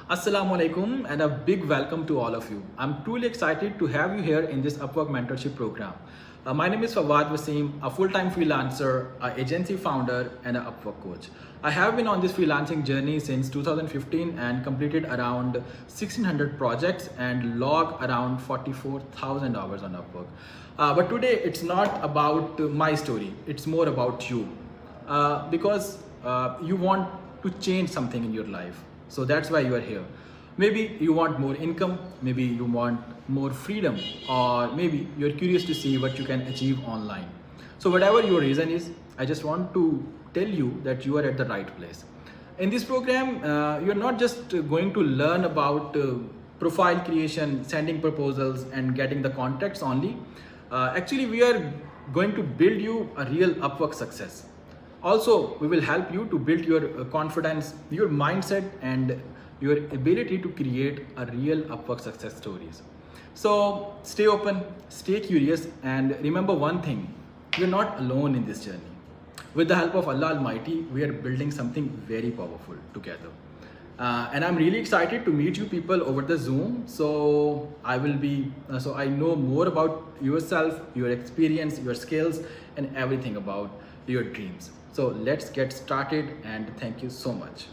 Assalamu alaikum and a big welcome to all of you. I'm truly excited to have you here in this Upwork mentorship program. My name is Fawad Waseem, a full-time freelancer, an agency founder and an Upwork coach. I have been on this freelancing journey since 2015 and completed around 1600 projects and logged around 44,000 hours on Upwork. But today it's not about my story, it's more about you. Because you want to change something in your life. So that's why you are here. Maybe you want more income, maybe you want more freedom, or maybe you're curious to see what you can achieve online. So whatever your reason is, I just want to tell you that you are at the right place. In this program, you're not just going to learn about profile creation, sending proposals, and getting the contracts only. Actually, we are going to build you a real Upwork success. Also, we will help you to build your confidence, your mindset, and your ability to create a real Upwork success stories. So stay open, stay curious, and remember one thing, you're not alone in this journey. With the help of Allah Almighty, we are building something very powerful together. And I'm really excited to meet you people over the Zoom. So I know more about yourself, your experience, your skills, and everything about your dreams. So let's get started, and thank you so much.